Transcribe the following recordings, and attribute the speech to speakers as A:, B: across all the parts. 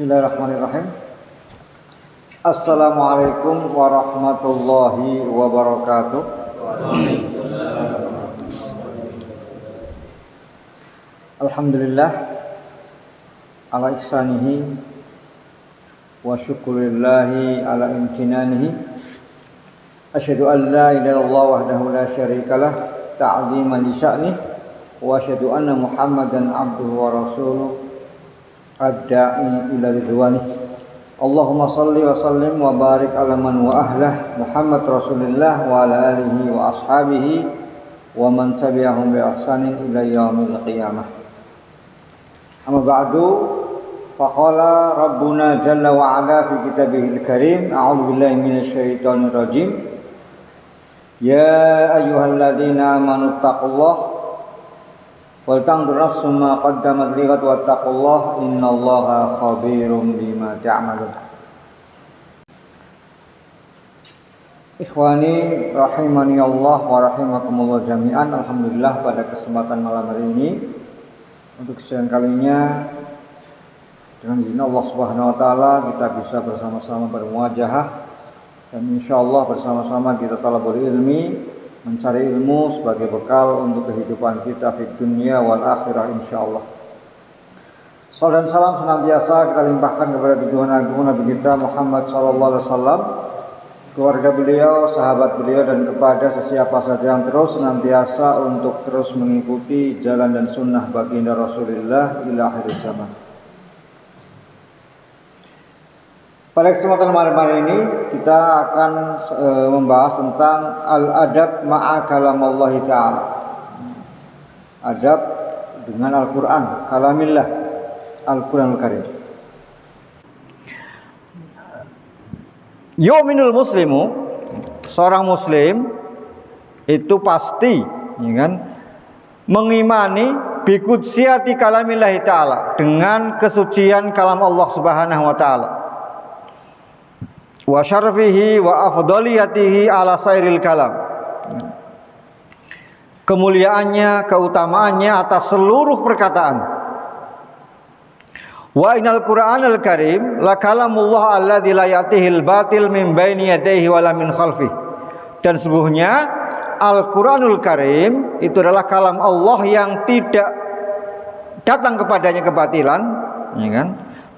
A: Bismillahirrahmanirrahim. Assalamualaikum warahmatullahi wabarakatuh. Alhamdulillah ala ihsanihi wa syukurillahi ala imtinanihi. Asyhadu an la ilaha illallah wahdahu la syarikalah ta'ziman li sya'nih wa asyhadu anna Muhammadan abduhu wa rasuluh ad-da'i ila ridwanih. Allahumma salli wa sallim wa barik ala man wa ahlah Muhammad Rasulillah wa ala alihi wa ashabihi wa man tabi'ahum bi ihsanin ila yaumil qiyamah. Amma ba'du, faqala rabbuna jalla wa ala fi kitabihil karim, a'udzu billahi minasy syaithanir rajim. Ya ayyuhalladzina amanu taqullaha wal tanzur nafsum ma qaddamat lighad wattaqullaha innallaha khabirum bima ta'malun. Ikhwani rahimani Allah wa rahimakumullah jami'an. Alhamdulillah pada kesempatan malam hari ini untuk kesekian kalinya dengan izin Allah Subhanahu wa taala kita bisa bersama-sama bermuajahah dan insyaallah bersama-sama kita talabul ilmi, mencari ilmu sebagai bekal untuk kehidupan kita di dunia wal akhirah insyaallah. Salam dan salam senantiasa kita limpahkan kepada junjungan agung Nabi kita Muhammad sallallahu alaihi wasallam, keluarga beliau, sahabat beliau dan kepada sesiapa saja yang terus senantiasa untuk terus mengikuti jalan dan sunnah baginda Rasulullah ila akhir zaman. Pada kesempatan malam hari ini kita akan membahas tentang al-adab ma'a kalamallahi ta'ala. Adab dengan Al-Quran, kalamillah, Al-Quranul Karim. Yu'minul muslimu, seorang muslim itu pasti ya kan, mengimani bikudsiyati kalamillahi ta'ala, dengan kesucian kalam Allah Subhanahu wa ta'ala, wa syarfihi wa afdaliyatihi ala sairil kalam, kemuliaannya, keutamaannya atas seluruh perkataan. Wa innal Qur'anal Karim la kalamullah alladzi la ya'tihil batil min baini yadayhi wala min khalfihi. Dan sungguhnya Al-Qur'anul Karim itu adalah kalam Allah yang tidak datang kepadanya kebatilan, ya kan?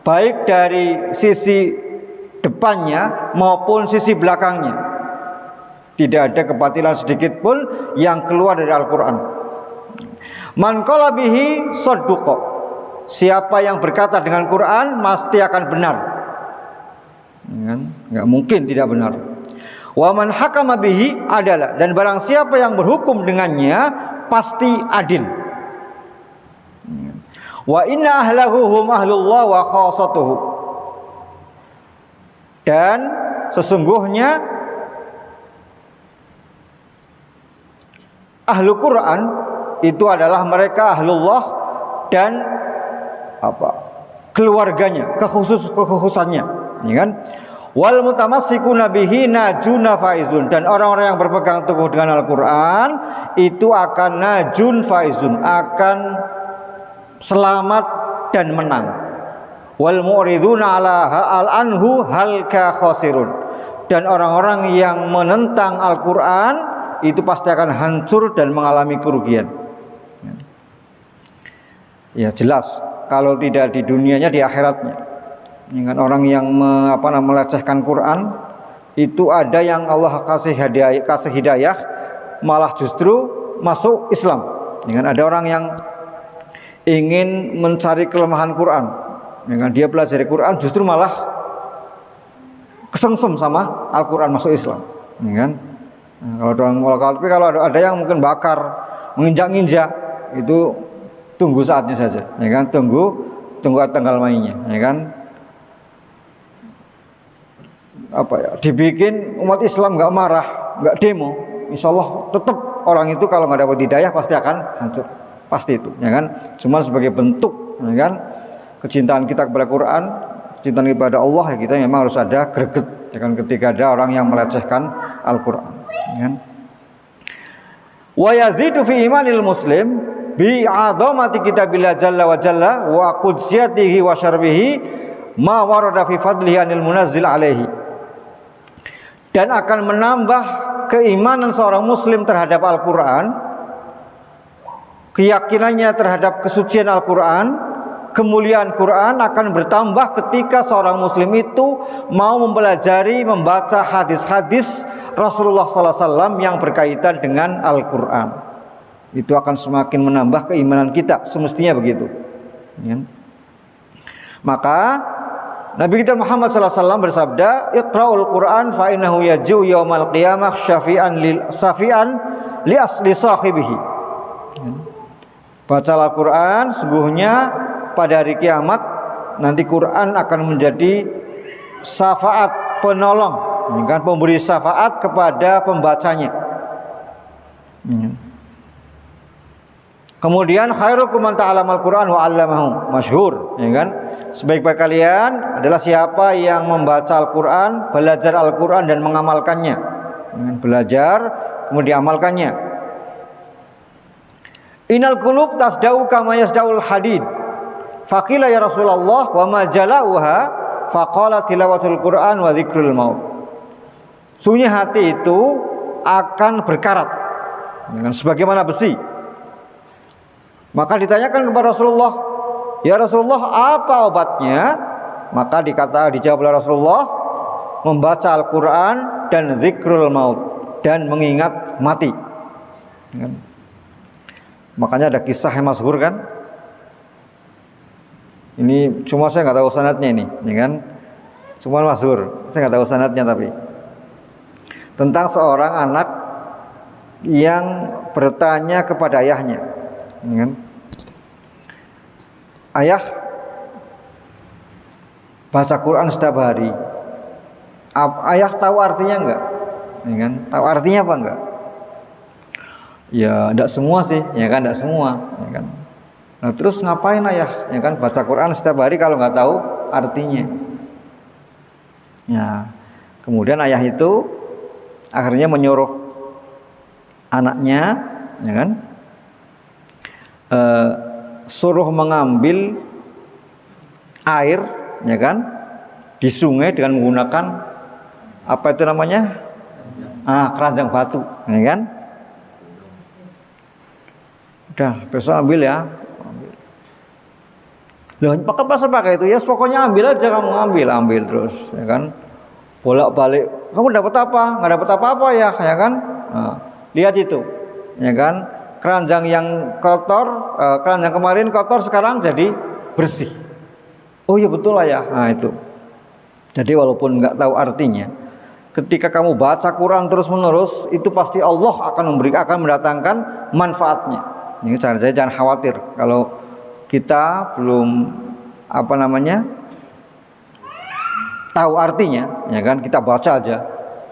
A: Baik dari sisi depannya maupun sisi belakangnya. Tidak ada kebatilan sedikit pun yang keluar dari Al-Quran. Man qala bihi sadduqa, siapa yang berkata dengan Quran pasti akan benar, nggak mungkin tidak benar. Wa man hakama bihi adalah, dan barang siapa yang berhukum dengannya pasti adil. Wa inna ahlahu hum ahlullah wa khassatuhu, dan sesungguhnya ahlu Quran itu adalah mereka ahlullah dan keluarganya, kekhususannya, ya kan? Wal mutamassikuna bihi najuna faizun, dan orang-orang yang berpegang teguh dengan Al-Quran itu akan najun faizun, akan selamat dan menang. Wal mu'riduna ala al-anhu halka khasirun, dan orang-orang yang menentang Al-Quran itu pasti akan hancur dan mengalami kerugian. Ya jelas, kalau tidak di dunianya, di akhiratnya. Dengan orang yang melecehkan Quran itu ada yang Allah kasih hidayah malah justru masuk Islam. Dengan ada orang yang ingin mencari kelemahan Quran, dengan dia pelajari Quran justru malah kesengsem sama Al-Quran, masuk Islam, ya kan? Tapi kalau ada yang mungkin bakar, menginjak-injak, itu tunggu saatnya saja, ya kan? Tunggu tanggal mainnya, ya kan? Dibikin umat Islam nggak marah, nggak demo, insya Allah tetap orang itu kalau nggak dapat hidayah pasti akan hancur, pasti itu, ya kan? Cuma sebagai bentuk, ya kan, kecintaan kita kepada Quran, kecintaan kepada Allah, ya kita memang harus ada greget, ya kan, ketika ada orang yang melecehkan Al-Quran, ya kan? Wa yazidu fi imanil muslim bi 'azamati kitabillah jalla wa jalla wa qudsiyatihi wa syarbihi ma warada fi fadlihi anil munazzil alaihi, dan akan menambah keimanan seorang muslim terhadap Al-Qur'an, keyakinannya terhadap kesucian Al-Qur'an, kemuliaan Quran akan bertambah ketika seorang muslim itu mau mempelajari, membaca hadis-hadis Rasulullah SAW yang berkaitan dengan Al-Quran. Itu akan semakin menambah keimanan kita, semestinya begitu ya. Maka Nabi kita Muhammad SAW bersabda, Iqra'ul Quran fa innahu yaju yaumal qiyamah syafi'an li asli sahibihi. Bacalah Quran, sungguhnya pada hari kiamat nanti Quran akan menjadi syafaat, penolong, kan, pemberi syafaat kepada pembacanya. Kemudian khairukum man ta'allamal Quran wa 'allamahu, masyhur, ya kan? Sebaik-baik kalian adalah siapa yang membaca Al-Qur'an, belajar Al-Qur'an dan mengamalkannya. Belajar kemudian amalkannya. Innal qulub tasda'u kama yasda'ul hadid. Faqila ya Rasulullah wa ma jala'uha, faqala tilawatul Qur'an wa dzikrul maut. Sungguhnya hati itu akan berkarat dengan sebagaimana besi. Maka ditanyakan kepada Rasulullah, ya Rasulullah, apa obatnya? Maka dijawab oleh Rasulullah, membaca Al-Qur'an dan dzikrul maut, dan mengingat mati. Makanya ada kisah yang masyhur kan? Ini cuma saya nggak tahu sanadnya ini, ya kan? Cuma masyhur, saya nggak tahu sanadnya, tapi tentang seorang anak yang bertanya kepada ayahnya, ya kan? Ayah, baca Quran setiap hari. Ayah tahu artinya enggak? Ya kan? Tahu artinya apa enggak? Ya, enggak semua sih, ya kan? Enggak semua, ya kan? Nah, terus ngapain ayah? Ya kan, baca Quran setiap hari kalau enggak tahu artinya. Ya, kemudian ayah itu akhirnya menyuruh anaknya, ya kan? Suruh mengambil air, ya kan, di sungai dengan menggunakan apa itu namanya, keranjang batu, ya kan. Udah, besok ambil ya. Loh, pakai itu ya, pokoknya ambil aja, kamu ambil terus, ya kan. Bolak-balik, kamu dapat apa? Nggak dapat apa-apa ya kan. Nah, lihat itu, ya kan. Keranjang yang kotor, keranjang kemarin kotor, sekarang jadi bersih. Oh iya betul lah ya. Nah itu. Jadi walaupun nggak tahu artinya, ketika kamu baca Quran terus menerus, itu pasti Allah akan mendatangkan manfaatnya. Ini jangan khawatir kalau kita belum tahu artinya, ya kan, kita baca aja,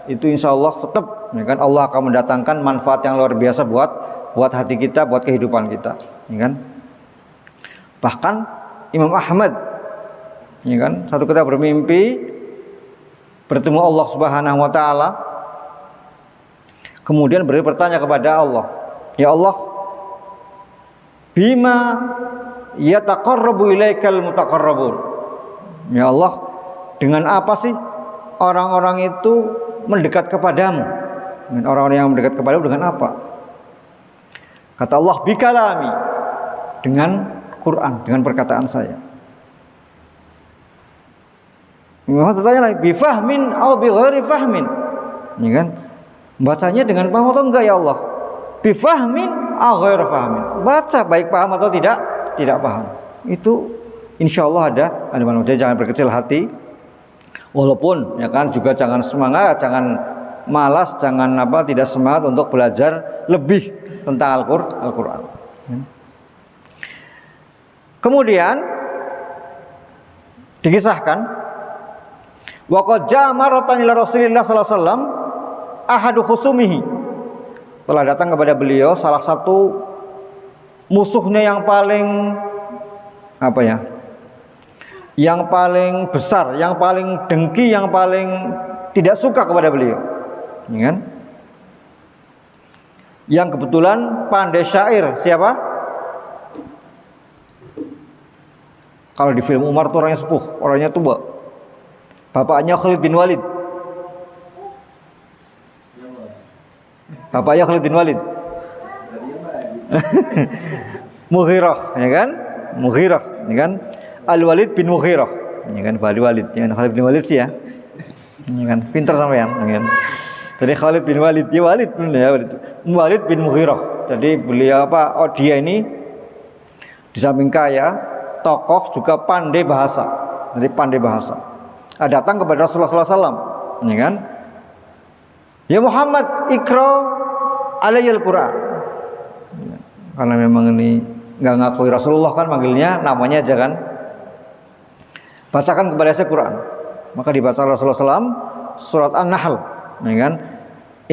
A: itu insya Allah tetap, ya kan, Allah akan mendatangkan manfaat yang luar biasa buat hati kita, buat kehidupan kita, ya kan. Bahkan Imam Ahmad, ya kan, satu ketika bermimpi bertemu Allah Subhanahu wa taala, kemudian bertanya kepada Allah, ya Allah, bima yataqarrabu ilaikal mutaqarrabun. Ya Allah, dengan apa sih orang-orang itu mendekat kepadamu? Orang-orang yang mendekat kepadamu dengan apa? Kata Allah, bikalami, dengan Quran, dengan perkataan saya. Muhammad bertanya lagi, bifahmin atau bighairi fahmin, ya kan? Bacanya dengan paham atau enggak ya Allah? Bifahmin atau ghairi fahmin, baca baik paham atau tidak paham. Itu insya Allah ada manfaatnya. Jangan berkecil hati, walaupun, ya kan, juga jangan semangat, jangan malas, jangan tidak semangat untuk belajar lebih tentang Al-Quran. Kemudian dikisahkan, waqad ja'a maratan ila Rasulillah sallallahu alaihi wasallam ahadu khusumihi. Telah datang kepada beliau salah satu musuhnya yang paling yang paling besar, yang paling dengki, yang paling tidak suka kepada beliau, ya kan? Yang kebetulan pandai syair. Siapa? Kalau di film Umar tuh orangnya sepuh, orangnya tua. Bapaknya Khalid bin Walid. Bapaknya Khalid bin Walid. Mughirah, ya kan? Mughirah, ya kan? Al-Walid bin Mughirah, ya kan? Walid, ya kan? Khalid bin Walid sih ya. Ya kan? Pintar sampean, ya kan? Jadi Khalid bin Walid, dia Walid, ya Walid bin Mughirah. Jadi beliau apa? Oh, dia ini di samping kaya, tokoh juga pandai bahasa. Jadi pandai bahasa. Datang kepada Rasulullah SAW, ya kan? Ya Muhammad, ikra alayil Quran. Karena memang ini nggak ngakui Rasulullah kan, manggilnya namanya aja kan. Bacakan kepada saya Quran. Maka dibaca Rasulullah SAW surat An-Nahl, ya kan?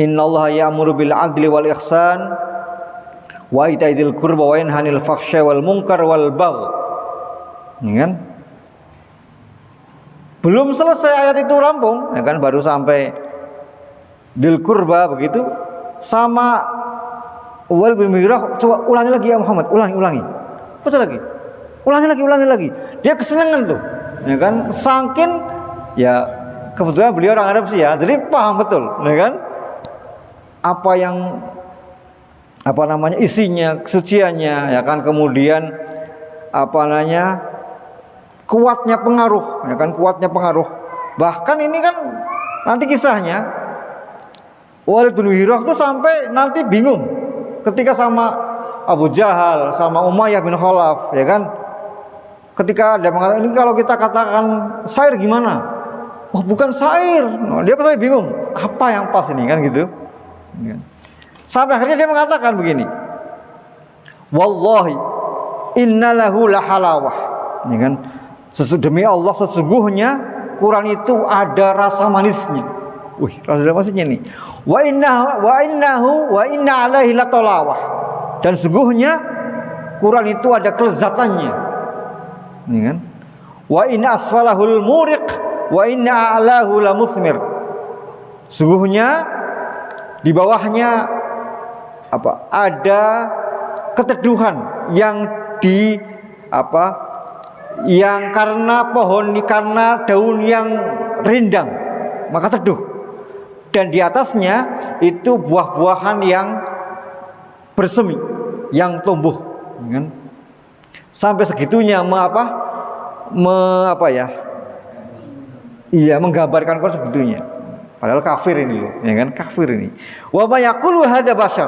A: Innallaha ya'muru bil adli wal ihsan wa itaidil qurba wa yanhanil fakhsya wal munkar wal bagh. Ya kan? Belum selesai ayat itu rampung, ya kan, baru sampai dil qurba begitu sama wal bin Mughirah. Coba ulangi lagi ya Muhammad, ulangi. Baca lagi. Ulangi lagi. Dia kesenangan tuh. Ya kan? Saking ya kebetulan beliau orang Arab sih ya. Jadi paham betul, ya kan? Apa yang isinya, kesuciannya, ya kan, kemudian kuatnya pengaruh, ya kan, kuatnya pengaruh. Bahkan ini kan nanti kisahnya Walid bin Mughirah tuh sampai nanti bingung ketika sama Abu Jahal, sama Umayyah bin Khalaf, ya kan, ketika dia mengatakan ini kalau kita katakan syair gimana? Oh bukan syair, dia pasti bingung apa yang pas ini kan gitu. Sampai akhirnya dia mengatakan begini, wallahi innalahu lahalawah, ya kan, demi Allah sesungguhnya Quran itu ada rasa manisnya. Wih, rasa manisnya nih. Wa inna alaihi latolawah, dan sesungguhnya Quran itu ada kelezatannya, ya kan. Wa inna asfalahul muriq wa inna a'lahu lamuthmir, sesungguhnya di bawahnya ada keteduhan yang yang karena daun yang rindang maka teduh, dan di atasnya itu buah-buahan yang bersemi yang tumbuh, kan? Sampai segitunya menggambarkan kok sebetulnya. Padahal kafir ini loh, ya kan, kafir ini. Wa ma yaqulu hadza bashar,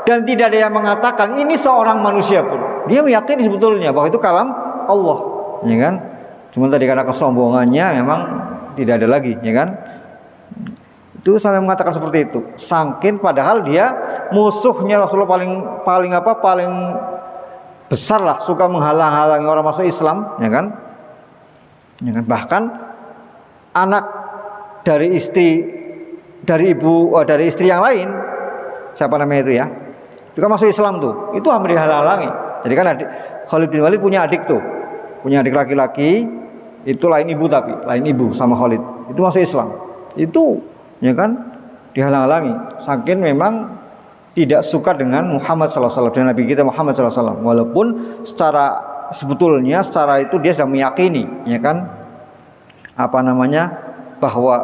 A: dan tidak ada yang mengatakan ini seorang manusia pun. Dia meyakini sebetulnya bahwa itu kalam Allah, ya kan. Cuma tadi karena kesombongannya memang tidak ada lagi, ya kan. Itu sampai mengatakan seperti itu. Sangkin padahal dia musuhnya Rasulullah paling besar lah, suka menghalang-halangi orang masuk Islam, ya kan. Ya kan, bahkan anak dari istri yang lain, siapa namanya itu ya, itu kan masuk Islam tuh, itu hampir dihalang-halangi. Jadi kan Khalid bin Walid punya adik laki-laki, itu lain ibu sama Khalid, itu masuk Islam, itu ya kan dihalang-halangi. Saking memang tidak suka dengan Muhammad SAW, dengan Nabi kita Muhammad SAW, walaupun sebetulnya secara itu dia sudah meyakini, ya kan, bahwa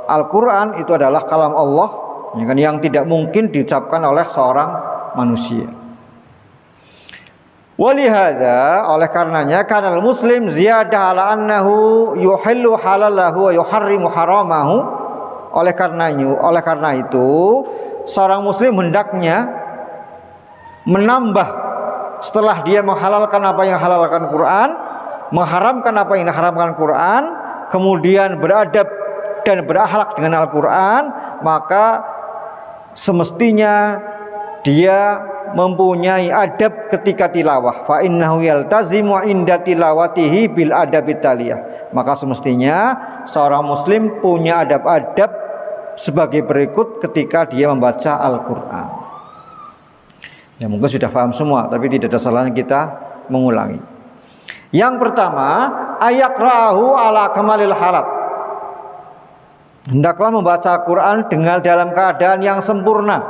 A: Al-Quran itu adalah kalam Allah, ya kan, yang tidak mungkin diucapkan oleh seorang manusia. Walihada, oleh karenanya, kanal muslim ziyadah ala annahu yuhillu halalahu wa yuharrimu haramahu. Oleh karena itu, seorang muslim hendaknya menambah setelah dia menghalalkan apa yang halalkan Quran, mengharamkan apa yang diharamkan Quran, kemudian beradab dan berakhlak dengan Al-Quran, maka semestinya dia mempunyai adab ketika tilawah. Fa innahu yaltazimu inda tilawatihi bil adabit taliyah. Maka semestinya seorang muslim punya adab-adab sebagai berikut ketika dia membaca Al-Quran. Ya mungkin sudah paham semua, tapi tidak ada salahnya kita mengulangi. Yang pertama, ayakra'ahu ala kamalil halat. Hendaklah membaca Quran dengan dalam keadaan yang sempurna,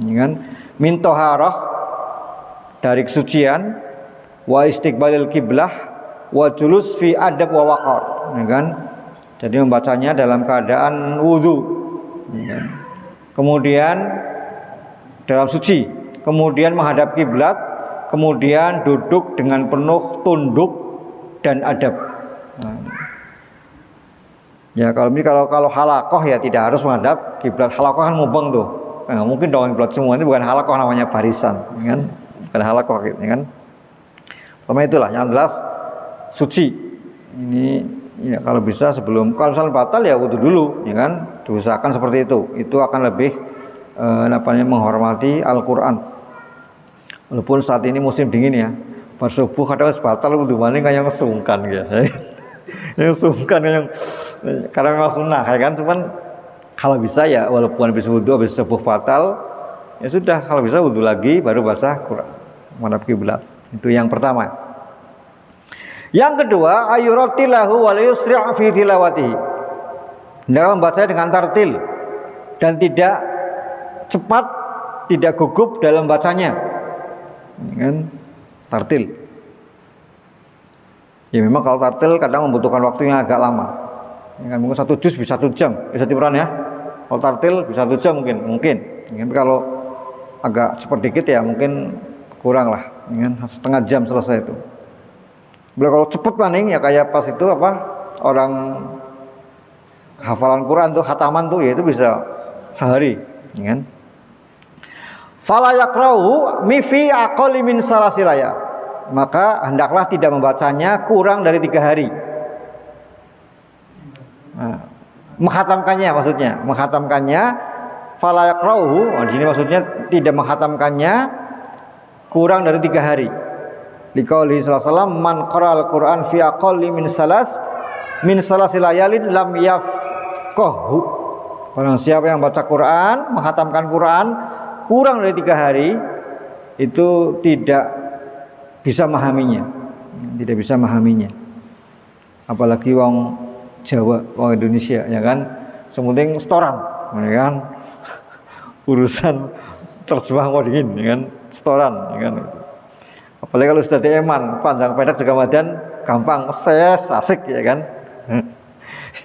A: ya kan? Min toharoh, dari kesucian, wa istiqbalil kiblah, wa julus fi adab wa waqar, ya kan? Jadi membacanya dalam keadaan wudu, ya kan? Kemudian dalam suci, kemudian menghadap kiblat, kemudian duduk dengan penuh tunduk dan adab. Nah, ya kalau halakoh ya tidak harus menghadap kiblat. Halakoh kan mubeng tuh, nah, mungkin dong kiblat semua, ini bukan halakoh, namanya barisan, ya kan? Bukan halakoh, ya kan? Pertama itulah yang jelas suci. Ini ya kalau bisa sebelum, kalau misalnya batal ya wudu dulu, ya kan? Diusahakan seperti itu. Itu akan lebih menghormati Al-Qur'an. Walaupun saat ini musim dingin ya, pas subuh kadang batal wudu maning kayak ngesungkan ya. Yang sungkan yang karena memang sunnah, ya kan? Cuman kalau bisa ya walaupun habis wudu, habis subuh batal, ya sudah, kalau bisa wudu lagi baru baca Quran menghadap kiblat. Itu yang pertama. Yang kedua, ayuratilahu wa yusri' fi tilawatihi. Hendaklah membaca dengan tartil dan tidak cepat, tidak gugup dalam bacanya. Dengan tartil. Ya memang kalau tartil kadang membutuhkan waktu yang agak lama. Ya, mungkin 1 juz bisa 1 jam, bisa timuran ya. Kalau tartil bisa 1 jam mungkin. Ya, tapi kalau agak cepat dikit ya mungkin kurang lah, ya, setengah jam selesai itu. Kalau cepet maning ya kayak pas itu orang hafalan Quran tuh, khataman tuh, ya itu bisa sehari, ya kan? Fala yaqra'u fi aqalli min salasilaya. Maka hendaklah tidak membacanya kurang dari 3 hari. Nah, menghatamkannya fala yaqra'u, di sini maksudnya tidak menghatamkannya kurang dari 3 hari. Liqauli sallallahu alaihi wasallam, man qara'al Qur'an fi aqalli min salasil layalin lam yafqahu. Orang siapa yang baca Quran, menghatamkan Quran kurang dari 3 hari, itu tidak bisa memahaminya. Tidak bisa memahaminya. Apalagi wong Jawa, wong Indonesia, ya kan? Sementing setoran, ya kan? Urusan terjemah kodingin, ya kan? Setoran, ya kan? Apalagi kalau sudah dieman, panjang pendek juga madan gampang, asik, ya kan?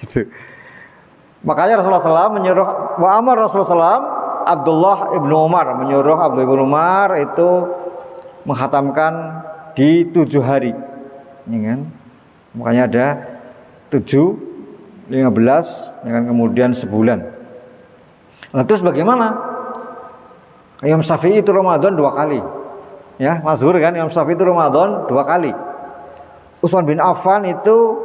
A: Itu. Makanya Rasulullah SAW menyuruh Abdullah ibnu Umar itu menghatamkan di 7 hari, ya kan? Makanya ada 7, 15, ya kan? Kemudian sebulan. Nah, terus bagaimana? Imam Syafi'i itu Ramadan 2 kali. Ya, masyhur kan, Imam Syafi'i itu Ramadan 2 kali. Utsman bin Affan itu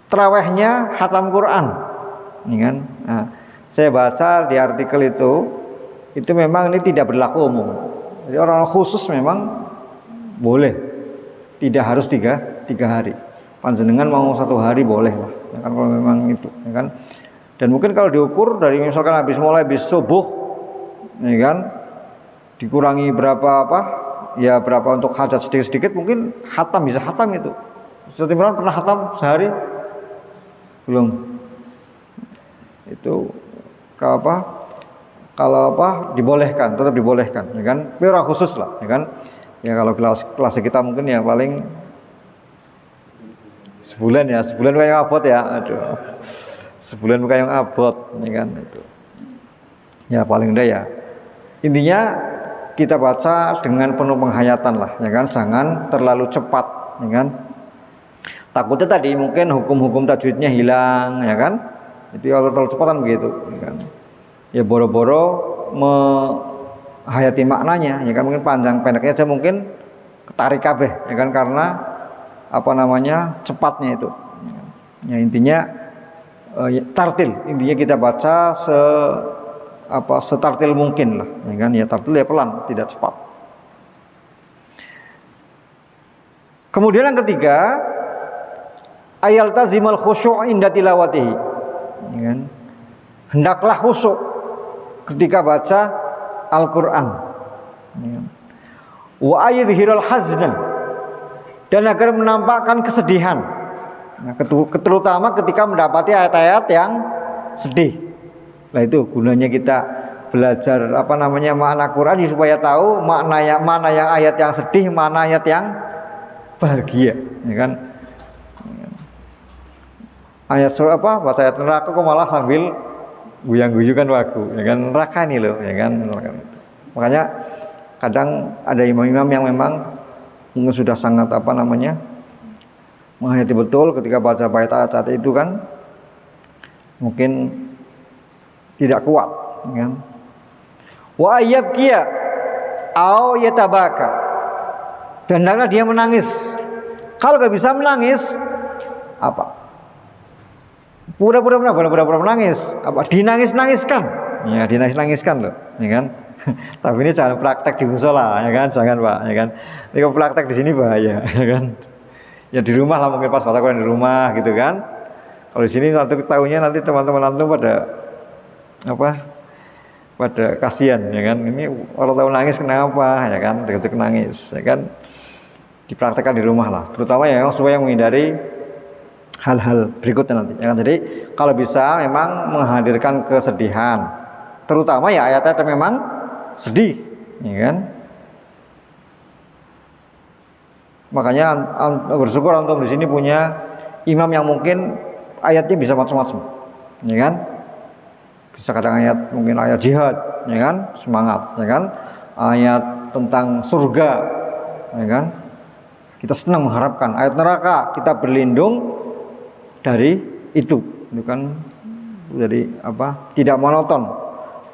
A: tarawihnya khatam Quran, ya kan? Nah, saya baca di artikel itu memang ini tidak berlaku umum. Jadi orang khusus memang boleh, tidak harus 3 hari. Panjenengan mau 1 hari boleh lah, ya kan, kalau memang itu, ya kan. Dan mungkin kalau diukur dari misalkan habis subuh, ya kan, dikurangi berapa untuk hajat sedikit-sedikit, mungkin bisa khatam itu. Ustaz Imran pernah khatam sehari? Belum. Itu kalau dibolehkan, tetap dibolehkan, ya kan? Tapi orang khusus lah, ya kan? Ya kalau kelas kita mungkin ya paling sebulan kayak abot ya. Aduh. Sebulan kayak abot, ya kan itu. Ya paling enggak ya. Intinya kita baca dengan penuh penghayatan lah, ya kan? Jangan terlalu cepat, ya kan? Takutnya tadi mungkin hukum-hukum tajwidnya hilang, ya kan? Jadi kalau terlalu cepat kan begitu, ya kan? Ya boro-boro menghayati maknanya, ya kan? Mungkin panjang pendeknya aja mungkin ketarik kabeh, ya kan? Karena cepatnya itu. Ya intinya tartil, intinya kita baca setartil mungkin lah, ya kan? Ya tartil ya pelan, tidak cepat. Kemudian yang ketiga, ayal tazimal khusyuk inda tilawatihi, ya kan? Hendaklah khusyuk ketika baca Al-Quran, ya kan? Wa ayudhirul hazna, dan agar menampakkan kesedihan, nah, terutama ketika mendapati ayat-ayat yang sedih. Nah itu gunanya kita belajar makna Quran supaya tahu mana yang ayat yang sedih, mana ayat yang bahagia, ya kan? Ayat surah apa? Baca ayat neraka kok malah sambil guyang-guyu kan lagu, ya kan? Neraka nih loh, ya kan? Makanya kadang ada imam-imam yang memang sudah sangat apa namanya menghayati betul ketika baca ayat-ayat itu kan mungkin tidak kuat, ya kan? Wa ayyabkiya au yatabaka, dan hendaklah dia menangis. Kalau gak bisa menangis apa? Pura-pura menangis, apa? Dinangis-nangiskan. Ya, dinangis-nangiskan loh, ya kan? Tapi ini jangan praktek di musola, ya kan? Jangan, Pak, ya kan? Ini kalau praktek di sini bahaya, ya kan? Ya di rumah lah, mungkin pas baca Quran di rumah gitu kan. Kalau di sini nanti tahunya nanti teman-teman antum pada apa? Pada kasihan, ya kan? Ini orang tahu nangis kenapa, ya kan? Detik nangis, ya kan? Dipraktekkan di rumah lah, terutama ya supaya menghindari hal-hal berikutnya nanti, ya kan? Jadi kalau bisa memang menghadirkan kesedihan, terutama ya ayat-ayat yang memang sedih, ya kan? Makanya bersyukur antum di sini punya imam yang mungkin ayatnya bisa macam-macam, ya kan? Bisa kadang ayat mungkin ayat jihad, ya kan? Semangat, ya kan? Ayat tentang surga, ya kan? Kita senang mengharapkan. Ayat neraka, kita berlindung dari itu kan? Jadi apa? Tidak monoton,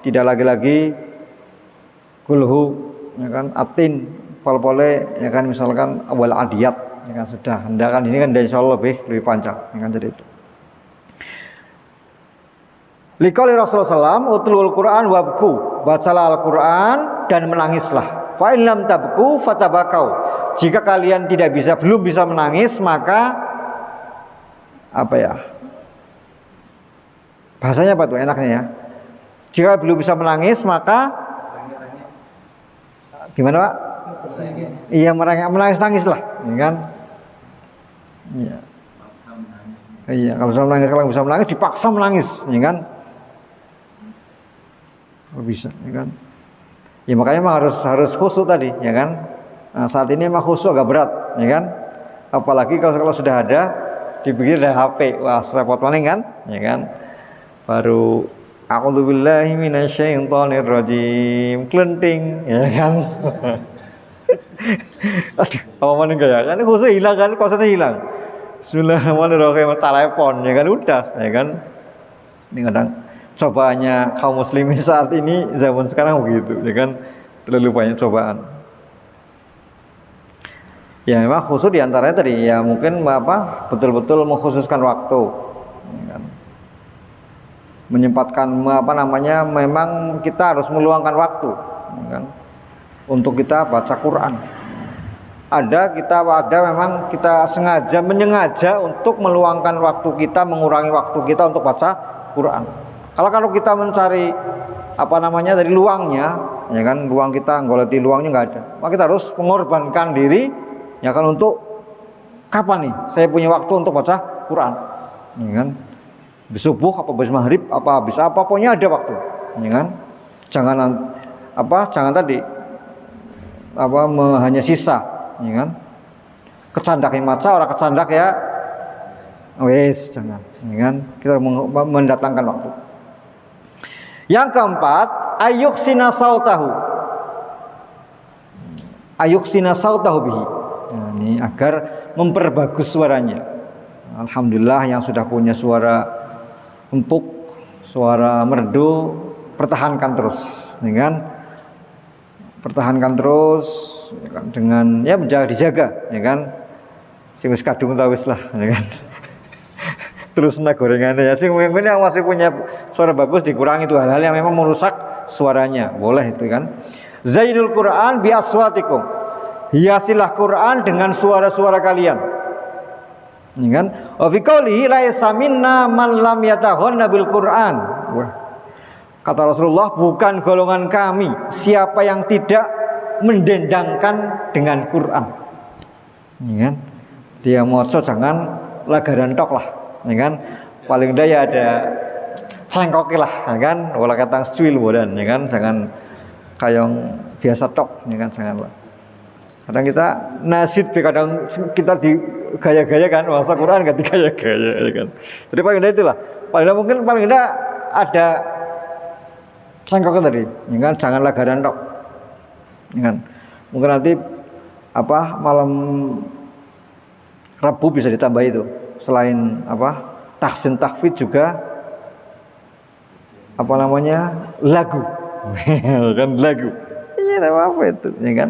A: tidak lagi-lagi kulhu, ya kan? Atin, pol-pole, ya kan? Misalkan awal adiyat, ya kan? Sudah. Hendakan ini kan insya Allah lebih panjang, ya kan? Jadi itu. Liqauli Rasulullah SAW, utlul Quran wabku, bacalah Al-Quran dan menangislah. Fa in lam tabku fatabakau. Jika kalian belum bisa menangis, maka apa ya? Bahasanya apa tuh enaknya ya? Jika belum bisa menangis, maka gimana, Pak? Iya, menangis lah, ya kan? Iya. Iya, kalau bisa menangis dipaksa menangis, ya kan? Bisa, ya kan? Ya makanya memang harus khusyuk tadi, ya kan? Nah, saat ini memang khusyuk agak berat, ya kan? Apalagi kalau sudah ada dipikir ada HP, wah repot maning kan, ya kan? Baru a'udzubillahi minasyaitonirrajim, klenting, ya kan? Aduh, apa maning ya? Kan khusyuk hilang kan, konsepnya hilang. Bismillahirrahmanirrahim, telepon, ya kan udah, ya kan? Ini kadang cobaannya kaum muslimin saat ini zaman sekarang begitu, ya kan? Terlalu banyak cobaan. Ya memang khusus diantaranya tadi ya mungkin apa betul-betul mengkhususkan waktu, ya kan? Menyempatkan apa namanya memang kita harus meluangkan waktu, ya kan? Untuk kita baca Quran. Ada memang kita menyengaja untuk meluangkan waktu kita, mengurangi waktu kita untuk baca Quran. Kalau kita mencari apa namanya dari luangnya, ya kan, luang kita goleti luangnya nggak ada, maka kita harus mengorbankan diri, ya kan, untuk kapan nih saya punya waktu untuk baca Quran, ya kan, habis subuh apa habis maghrib apa habis apa, pokoknya ada waktu, ya kan, jangan tadi hanya sisa, ya kan, kecandak yang maca orang kecandak ya wes jangan, ya kan, kita mendatangkan waktu. Yang keempat, ayuksina sautahu bihi. Nah, ini agar memperbagus suaranya. Alhamdulillah yang sudah punya suara empuk, suara merdu, pertahankan terus, ya kan? Pertahankan terus, ya kan? Dengan ya dijaga, ya kan? Sing wis kadung ta wis lah, ya kan? Terus gorengannya ya sih, mungkin yang masih punya suara bagus dikurangi itu hal-hal yang memang merusak suaranya, boleh itu kan. Zainul Quran bi aswatikum, hiasilah Quran dengan suara-suara kalian, ya kan. Wa fi qoulihi laisa minna man lam yataghanna bil Quran. Wah, kata Rasulullah, bukan golongan kami siapa yang tidak mendendangkan dengan Quran, ya kan. Dia moco jangan lagaran tok lah, ya kan, paling daya ada cengkoki lah, ya kan, wala katang secuil bodan, ya kan, jangan kayong biasa tok, ya kan, janganlah. Kadang kita nasid, kadang kita digaya-gaya kan, bahasa Quran nggak digaya-gaya ya kan. Jadi paling tidak itulah, paling tidak ada cengkoknya tadi, ya kan, janganlah gadan tok, ya kan. Mungkin nanti malam Rabu bisa ditambah itu, selain tahsin tahfidz juga lagu, kan lagu, iya apa itu, ya kan.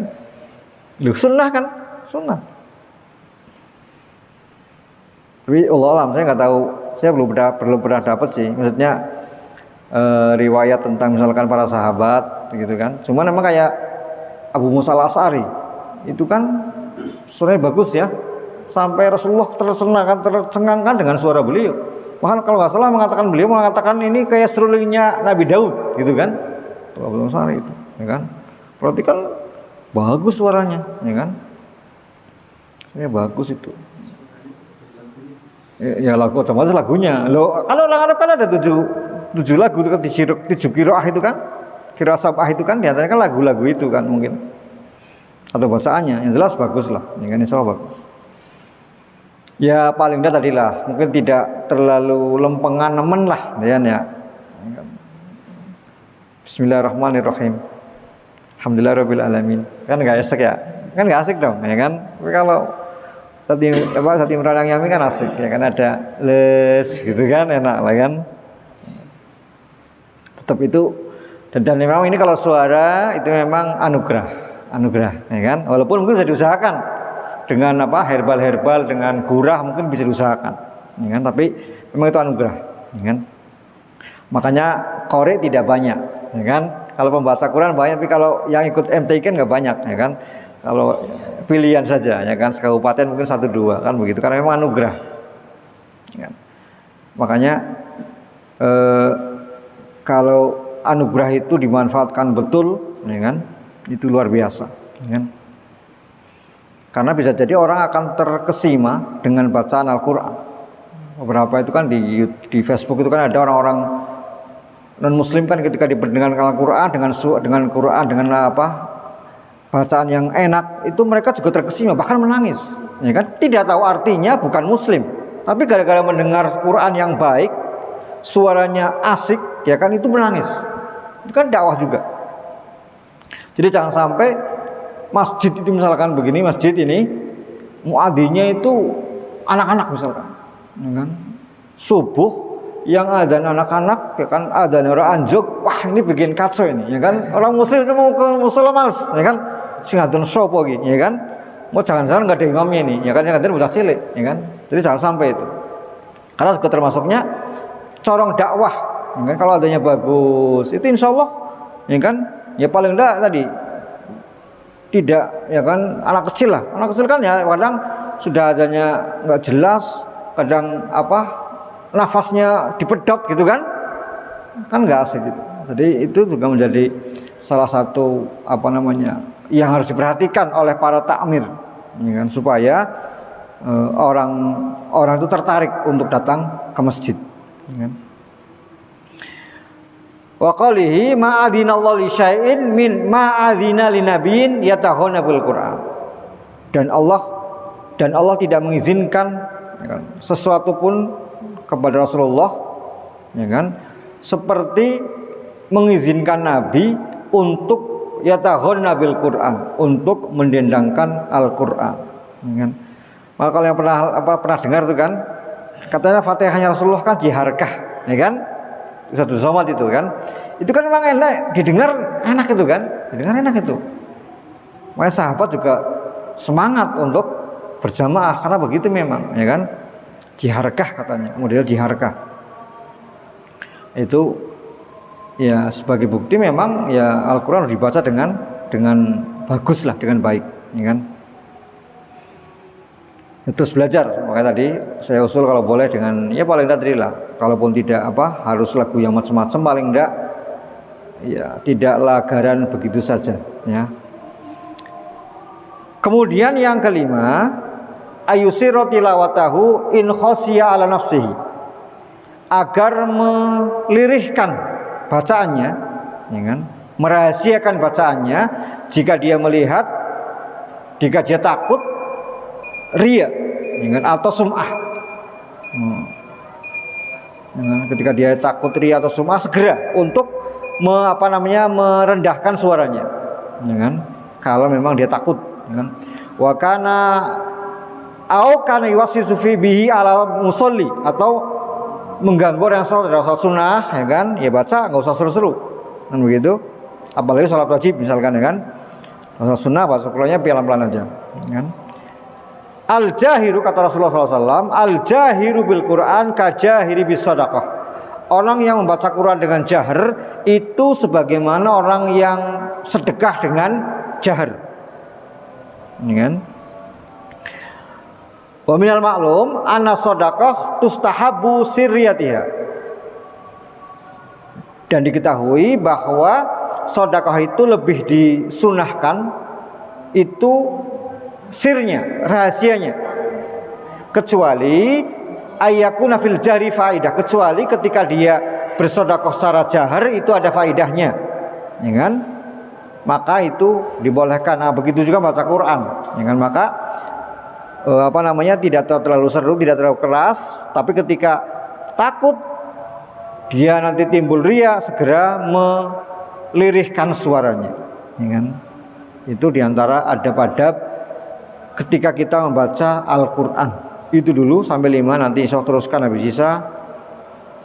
A: Lu sunnah kan, sunnah. Tapi Allah alam, saya nggak tahu, saya belum pernah dapat sih, maksudnya riwayat tentang misalkan para sahabat, gitu kan. Cuman memang kayak Abu Musa al-Asy'ari itu kan suaranya bagus ya, sampai Rasulullah tercengangkan dengan suara beliau. Bahkan kalau nggak salah beliau mengatakan ini kayak serulingnya Nabi Daud, gitu kan. Abu Musa al-Asy'ari itu, ya kan. Berarti kan bagus suaranya, ya kan? Ya bagus itu. Ya lagu otomatis lagunya. Loh, kalau orang Arab kan ada 7 lagu itu kan, 7 qiraah itu kan. Qiraah sab'ah itu kan diantaranya kan lagu-lagu itu kan mungkin. Atau bacaannya, yang jelas bagus lah, ya kan, insya Allah bagus. Ya paling tidak tadi lah, mungkin tidak terlalu lempengan nemen lah, ya. Bismillahirrahmanirrahim. Alhamdulillahirabbil alamin. Kan enggak asik ya? Kan enggak asik dong, ya kan? Tapi kalau Sati Imran Yamin kan asik, ya kan, ada les gitu kan, enak lah kan. Tetap itu dan memang ini kalau suara itu memang anugerah, ya kan? Walaupun mungkin bisa diusahakan dengan herbal dengan gurah mungkin bisa diusahakan, ya kan? Tapi memang itu anugerah, ya kan? Makanya qori tidak banyak, ya kan? Kalau pembaca Quran banyak, tapi kalau yang ikut MTQ kan nggak banyak, ya kan? Kalau pilihan saja, ya kan, sekabupaten mungkin 1-2 kan begitu, karena memang anugerah, ya kan? Makanya kalau anugerah itu dimanfaatkan betul, ya kan, itu luar biasa, ya kan? Karena bisa jadi orang akan terkesima dengan bacaan Al-Quran. Beberapa itu kan di Facebook itu kan ada orang-orang non-muslim kan, ketika diperdengarkan Al-Quran dengan bacaan yang enak, itu mereka juga terkesima, bahkan menangis, ya kan? Tidak tahu artinya, bukan muslim, tapi gara-gara mendengar Quran yang baik, suaranya asik, ya kan, itu menangis. Itu kan dakwah juga. Jadi jangan sampai masjid itu misalkan begini, masjid ini muadzinnya itu anak-anak misalkan, ya kan? Subuh yang adzan anak-anak, ya kan, adzan orang anjuk, wah ini bikin kacau ini, ya kan? Orang muslim itu mau ke musala mas, ya kan? Sing adzan sopo gitu, ya kan? Mau jangan-jangan nggak ada imamnya ini, ya kan? Yang adzan bocah cilik, ya kan? Jadi jangan sampai itu. Karena juga termasuknya corong dakwah, ya kan? Kalau adanya bagus, itu insya Allah, ya kan? Ya paling enggak tadi tidak, ya kan, anak kecil lah. Anak kecil kan ya kadang sudah adanya nggak jelas, kadang nafasnya dipedot gitu kan nggak asik gitu. Jadi itu juga menjadi salah satu yang harus diperhatikan oleh para takmir, ya kan, supaya orang itu tertarik untuk datang ke masjid, ya kan. Wa qalihi ma'adinallahu li syai'in min ma'adina linabiyyin yatahawna bil Qur'an. Dan Allah tidak mengizinkan, ya kan, sesuatu pun kepada Rasulullah, ya kan, seperti mengizinkan Nabi untuk yatahawna bil Qur'an, untuk mendendangkan Al-Qur'an, ya kan. Maka kalau yang pernah dengar itu kan, katanya Fatihahnya Rasulullah kan diharkah, ya kan? Satu Somad itu kan, itu kan memang enak didengar, enak itu kan, didengar enak itu. Makanya sahabat juga semangat untuk berjamaah karena begitu memang, ya kan, jiharkah katanya, model jiharkah itu ya sebagai bukti memang ya Al-Quran harus dibaca dengan bagus lah, dengan baik, ya kan. Terus belajar, makanya tadi saya usul kalau boleh dengan ya paling tidak tadi lah, kalaupun tidak harus lagu yang macam-macam, paling tidak ya tidak lagaran begitu saja, ya. Kemudian yang kelima, ayusiru tilawatahu in khosya ala nafsihi, agar melirihkan bacaannya, ya kan, merahasiakan bacaannya jika dia melihat Jika dia takut riya, atau sum'ah. Ketika dia takut riya atau sum'ah, segera untuk merendahkan suaranya. Kalau memang dia takut. Wa kana yuwassisu fi bihi ala musolli, atau mengganggu orang sholat dari sholat sunnah, ya baca nggak usah seru-seru, kan begitu. Apalagi sholat wajib misalkan, sholat sunnah baca Qur'annya pelan-pelan aja, Al-jahiru, kata Rasulullah SAW, al-jahiru bil Qur'an kajahiri bis sadaqah. Orang yang membaca Quran dengan jahar itu sebagaimana orang yang sedekah dengan jahar. Wa minal ma'lum anna sadaqah tustahabu sirriyatiha. Dan diketahui bahwa sedekah itu lebih disunahkan itu sirnya, rahasianya. Kecuali ayyakuna fil jahri faidah, kecuali ketika dia bersedekah secara jahar itu ada faidahnya. Maka itu dibolehkan. Begitu juga baca Quran, maka tidak terlalu seru, tidak terlalu keras, tapi ketika takut dia nanti timbul riya, segera melirihkan suaranya. Itu diantara adab-adab ketika kita membaca Al-Quran. Itu dulu sampai 5, nanti insya Allah teruskan habis sisa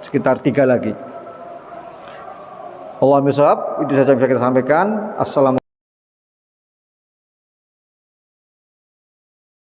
A: sekitar 3 lagi. Allahumma sholli, itu saja bisa kita sampaikan. Assalamualaikum.